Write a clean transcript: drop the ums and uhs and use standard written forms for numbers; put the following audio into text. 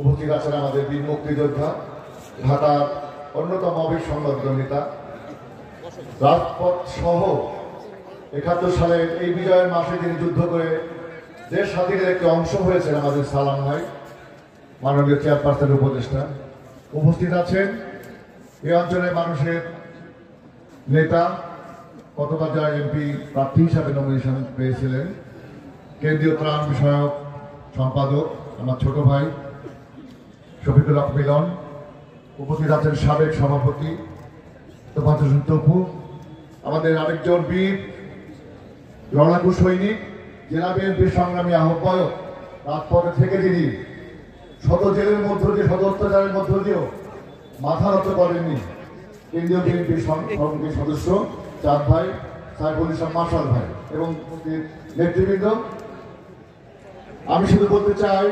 উপস্থিত আছেন আমাদের বীর মুক্তিযোদ্ধা, ঢাকার অন্যতম অবিসংবাদিত নেতা, রাজপথ সহ ৭১ সালের এই বিজয়ের মাসে যিনি যুদ্ধ করে দেশ স্বাধীনের একটি অংশ হয়েছেন আমাদের সালাম ভাই, মাননীয় চেয়ারপারসনের উপদেষ্টা। উপস্থিত আছেন এই অঞ্চলের মানুষের নেতা, গতবার যারা এমপি প্রার্থী হিসাবে নমিনেশন পেয়েছিলেন, কেন্দ্রীয় ত্রাণ বিষয়ক সম্পাদক আমার ছোট ভাই শফিকুল হক মিলন। উপস্থিত আছেন সাবেক সভাপতি তোফাজ্জল হোসেন তপু, আমাদের আরেকজন বীর লড়াকু সৈনিক, জেলা বিএনপির সংগ্রামী আহ্বায়ক, রাজপথে থেকে যিনি শত জেলের মধ্য দিয়ে, শত অত্যাচারের মধ্য দিয়েও মাথা নত করেননি, কেন্দ্রীয় বিএনপির সমিতির সদস্য চাঁদ ভাই, সাইফুল ইসলাম মার্শাল ভাই এবং নেতৃবৃন্দ। আমি শুধু বলতে চাই